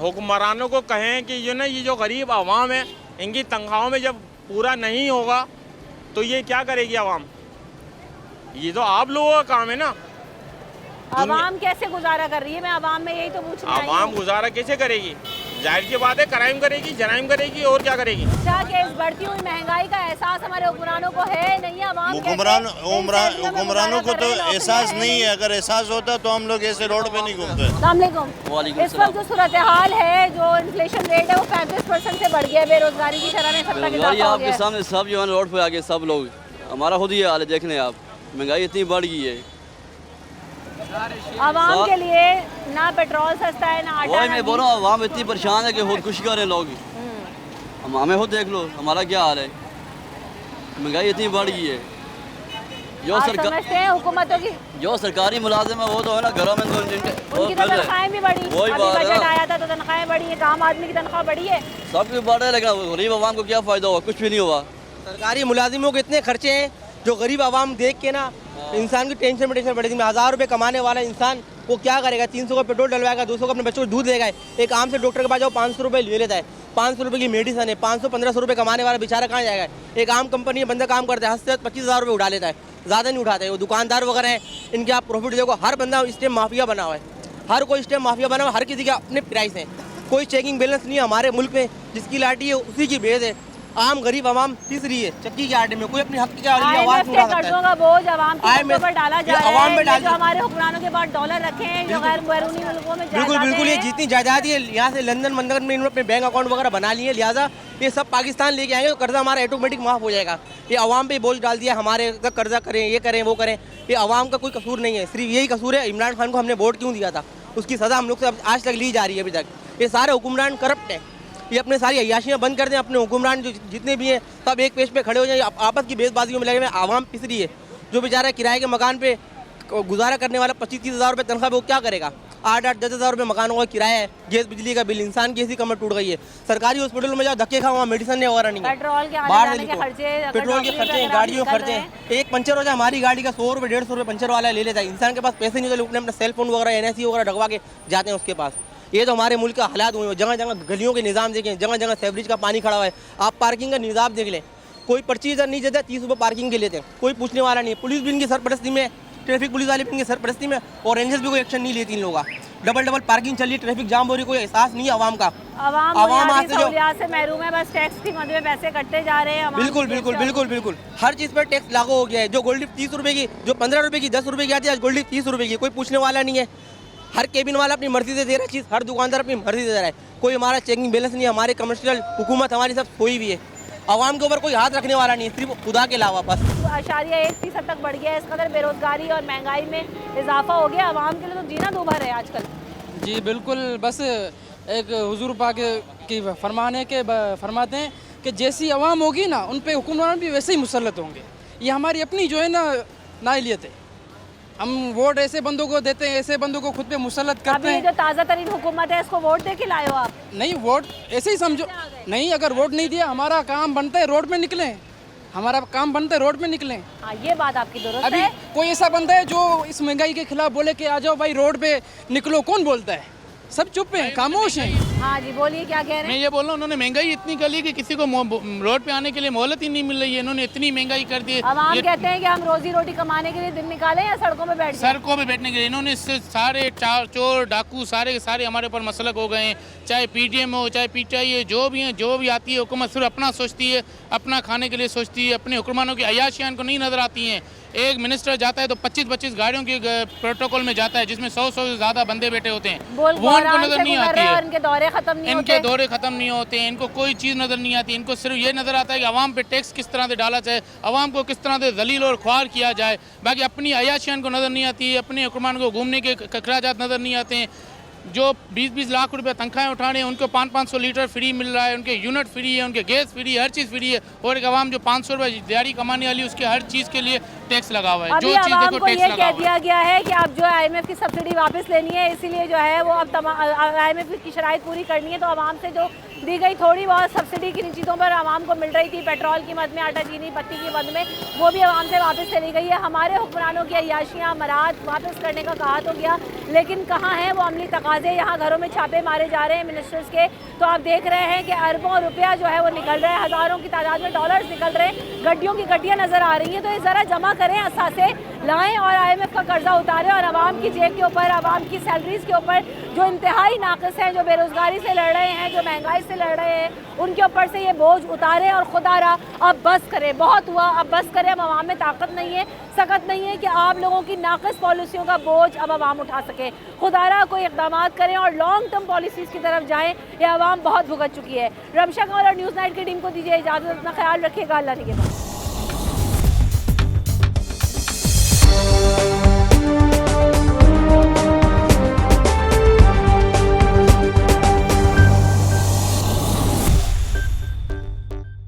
हुक्मरानों को कहें कि ये जो गरीब आवाम है, इनकी तनख्वाहों में जब पूरा नहीं होगा तो ये क्या करेगी आवाम? ये तो आप लोगों का काम है ना। आवाम कैसे गुजारा कर रही है? मैं आवाम में यही तो पूछ रही हूँ। आवाम गुजारा कैसे करेगी? जाहिर सी बात है, क्राइम करेगी, जराइम करेगी, और क्या करेगी? क्या कि इस बढ़ती हुई महंगाई का एहसास हमारे हुक्मरानों को है नहीं? आवाम हुक्मरानों को तो एहसास नहीं है। अगर एहसास होता तो हम लोग ऐसे रोड पे नहीं घूमते। अस्सलाम वालेकुम। इस वक्त जो सूरत हाल है, जो इन्फ्लेशन रेट है वो 35% से बढ़ गया है, बेरोजगारी की शरह में 70 इजाफा हो गया है। आपके सामने सब जो है रोड पे आ गए, सब लोग, हमारा खुद ही हाल है, देख लें आप, महंगाई इतनी बढ़ गई है। आवाम के लिए ना पेट्रोल सस्ता है, ना आटा। वही मैं बोल रहा हूँ, आवाम इतनी परेशान है कि खुदकुशी कर रहे हैं लोग। हम हमें खुद देख लो हमारा क्या हाल है, महंगाई इतनी बढ़ गई है। जो समझते हैं हुकूमतों की, जो सरकारी मुलाजिम है वो तो है ना घरों में, उनकी तो तनख्वाहें भी बढ़ी। वही बात है, बजट आया था तो तनख्वाहें बढ़ी है, आम आदमी की तनख्वाह बढ़ी है, सब कुछ बढ़ रहा है, लेकिन गरीब आवाम को क्या फ़ायदा हुआ? कुछ भी नहीं हुआ। सरकारी मुलाजिमों के इतने खर्चे हैं, जो गरीब आवाम देख के ना इंसान की टेंशन बढ़ेगी। 1,000 रुपये कमाने वाला इंसान वो क्या करेगा? 300 का पेट्रोल डलवाएगा, 200 का अपने बच्चों को दूध देगा। एक आम से डॉक्टर के पास जाओ 500 रुपये ले लेता है, 500 रुपये की मेडिसन है, 500-1500 रुपये कमाने वाला बेचारा कहाँ जाएगा? एक आम कंपनी में बंदा काम करता है, 10 से 25,000 रुपये उड़ा लेता है, ज़्यादा नहीं उठाता है। वो दुकानदार वगैरह हैं, इनके आप प्रॉफिट देखो। हर बंदा इस टाइम माफिया बना हुआ है, हर कोई इस टाइम माफिया बना हुआ है, हर किसी के अपने प्राइस हैं, कोई चेकिंग बैलेंस नहीं है हमारे मुल्क में। जिसकी लाठी है उसी की भेद है। आम गरीब आवाम पिस रही है चक्की के आटे में, कोई अपने हक की आवाज़ IMF नहीं के उठा सकता कर्जों है। का बोझ आवाम के IMF ऊपर डाला जा ये रहा आवाम है। पे डाल जो हमारे हुक्मरानों के पास डॉलर रखे हैं, जो गैर बैरूनी मुल्कों में बिल्कुल जायदादें बिल्कुल, ये हैं। जितनी जायदाद है यहाँ से लंदन मंदन में इन्होंने अपने बैंक अकाउंट वगैरह बना लिए, लिहाजा ये सब पाकिस्तान लेके आएंगे तो कर्जा हमारा ऑटोमेटिक माफ़ हो जाएगा। ये आवाम पे बोझ डाल दिया, हमारे तक कर्जा करें, ये करें वो करें। ये आवाम का कोई कसूर नहीं है, सिर्फ यही कसूर है इमरान खान को हमने वोट क्यों दिया था, उसकी सज़ा हम लोग से आज तक ली जा रही है अभी तक। ये सारे हुक्मरान करप्ट हैं, ये अपने सारी अय्याशियाँ बंद कर दें। अपने हुक्मरान जो जितने भी हैं सब एक पेज पे खड़े हो जाए, आपस की बेसबाजियों में लगे हुए आवाम पिस रही है। जो बेचारा किराए के मकान पे गुजारा करने वाला 25-30 हज़ार रुपये तनख्वाह पे वो क्या करेगा? 8-10 हज़ार रुपये मकानों का किराया है, गैस बिजली का बिल, इंसान की ऐसी कमर टूट गई है। सरकारी हॉस्पिटल में जाओ धक्के खाओ, वहाँ मेडिसिन वगैरह नहीं है, पेट्रोल के आने बाहर जाने से के लिखो। खर्चे, पेट्रोल के खर्चे, गाड़ियों के खर्चे, एक पंचर हो जाए हमारी गाड़ी का 100 रुपये 150 रुपये पंचर वाला ले लेता है। इंसान के पास पैसे नहीं होते, अपने सेल फोन वगैरह NIC वगैरह ढकवा के जाते हैं उसके पास। ये तो हमारे मुल्क का हालात हुए हैं। जगह जगह गलियों के निज़ाम देखें, जगह जगह सेवरेज का पानी खड़ा हुआ है। आप पार्किंग का निज़ाम देख लें, कोई पर्ची इधर नहीं देता, 30 रुपये पार्किंग के लेते हैं, कोई पूछने वाला नहीं है। पुलिस भी इनकी सरपरस्ती में, ट्रैफिक पुलिस वाले भी इनकी सरपरस्ती में, और रेंजर्स भी कोई एक्शन नहीं लेती इन लोगों का। डबल पार्किंग चल रही, ट्रैफिक जाम हो रही, कोई एहसास नहीं है आवाम का। आवाम आज से जो से महरूम है, बस टैक्स की मद में पैसे कटते जा रहे हैं। बिल्कुल बिल्कुल बिल्कुल बिल्कुल, हर चीज़ पर टैक्स लागू हो गया है। जो गोल्ड 30 रुपये की, जो 15 रुपये की, 10 रुपये की आती है, आज गोल्ड 30 रुपये की, कोई पूछने वाला नहीं है। हर केबिन वाला अपनी मर्जी से दे रहा है चीज़, हर दुकानदार अपनी मर्जी से दे रहा है। कोई हमारा चेकिंग बैलेंस नहीं है, हमारे कमर्शियल हुकूमत हमारी सब सोई भी है। आवाम के ऊपर कोई हाथ रखने वाला नहीं है, सिर्फ खुदा के अलावा बस। 1% तक बढ़ गया है। इस कदर बेरोजगारी और महंगाई में इजाफा हो गया, आवाम के लिए तो जीना दूभर है आजकल। जी बिल्कुल, बस एक हुजूर पाक की फरमाते हैं कि जैसी आवाम होगी ना, उन पे हुक्मरान भी वैसे ही मुसल्लत होंगे। ये हमारी अपनी जो है ना नाइलियत है, हम वोट ऐसे बंदों को देते हैं, ऐसे बंदों को खुद पे मुसल्लत करते हैं। जो ताज़ा तरीन हुकूमत है, इसको वोट दे के लाए हो आप? नहीं, वोट ऐसे ही समझो। नहीं, अगर वोट नहीं दिया, हमारा काम बनता है रोड पे निकलें, हमारा काम बनता है रोड पे निकलें। हाँ, ये बात आपकी दुरुस्त अभी है। कोई ऐसा बंदा है जो इस महंगाई के खिलाफ बोले कि आ जाओ भाई रोड पे निकलो, कौन बोलता है? सब चुप हैं, खामोश हैं। हाँ जी, बोलिए क्या कह रहे हैं? मैं ये बोल रहा हूँ, उन्होंने महंगाई इतनी कर ली कि किसी को रोड पे आने के लिए मोहलत ही नहीं मिल रही है। इन्होंने इतनी महंगाई कर दी है। आवाम कहते हैं कि हम रोजी रोटी कमाने के लिए दिन निकालें या सड़कों पे बैठ जाएं? सड़कों पे बैठने के लिए इन्होंने इससे सारे चोर डाकू सारे के सारे हमारे ऊपर मसलक हो गए हैं। चाहे PTM हो, चाहे PTI हो, जो भी हैं, जो भी आती है हुकूमत सिर्फ अपना सोचती है, अपना खाने के लिए सोचती है। अपने हुक्मरानों की अय्याशियाँ इनको नहीं नजर आती हैं। एक मिनिस्टर जाता है तो 25-25 गाड़ियों की प्रोटोकॉल में जाता है, जिसमें 100 से ज़्यादा बंदे बैठे होते हैं, वो इनको नजर नहीं आती है। इनके दौरे खत्म नहीं होते। इनके दौरे खत्म नहीं होते हैं, इनको कोई चीज़ नज़र नहीं आती। इनको सिर्फ ये नज़र आता है कि आवाम पे टैक्स किस तरह से डाला जाए, आवाम को किस तरह से जलील और ख्वार किया जाए। बाकी अपनी अय्याशियाँ इनको नज़र नहीं आती है, अपने हुक्मरान को घूमने के अखराजात नज़र नहीं आते हैं। जो 20-20 लाख रुपए तनख्वाहें उठा रहे हैं, उनको 500-500 लीटर फ्री मिल रहा है, उनके यूनिट फ्री है, उनके गैस फ्री है, हर चीज़ फ्री है। और एक आवाम जो 500 रुपये दिहाड़ी कमाने वाली, उसके हर चीज़ के लिए टैक्स लगा हुआ है। जो चीज़ देखो टैक्स लगा हुआ है। दिया गया है कि अब जो IMF की सब्सिडी वापस लेनी है, इसीलिए जो है वो अब IMF की शराइत पूरी करनी है। तो आवाम से जो दी गई थोड़ी बहुत सब्सिडी किन चीज़ों पर आवाम को मिल रही थी, पेट्रोल की मद में, आटा चीनी पत्ती की मद में, वो भी आवाम से वापस चली गई है। हमारे हुक्मरानों की अय्याशियाँ मराद वापस करने का कहा तो गया, लेकिन कहाँ है वो अमली तकाजे? यहाँ घरों में छापे मारे जा रहे हैं मिनिस्टर्स के, तो आप देख रहे हैं कि अरबों रुपया जो है वो निकल रहा है, हज़ारों की तादाद में डॉलर्स निकल रहे हैं, गड्डियों की गड्डियाँ नज़र आ रही हैं। तो ये ज़रा जमा करें, असासे लाएँ और IMF का कर्जा उतारें और आवाम की जेब के ऊपर, आवाम की सैलरीज़ के ऊपर जो इंतहाई नाक़िस हैं, जो बेरोज़गारी से लड़ रहे हैं, जो महंगाई से लड़ रहे हैं, उनके ऊपर से ये बोझ उतारें। और खुदा रहा अब बस करें, बहुत हुआ, अब बस करें। अब आवाम में ताकत नहीं है, सकत नहीं है कि आप लोगों की नाक़िस पॉलिसियों का बोझ अब आवाम उठा सके। खुदा रहा कोई इक़दाम करें और लॉन्ग टर्म पॉलिसीज़ की तरफ जाएँ। ये आवाम बहुत भुगत चुकी है। रमशा कंवर और न्यूज़ नाइट की टीम को दीजिए इजाज़त, अपना ख्याल रखिएगा, अल्लाह निगहबान।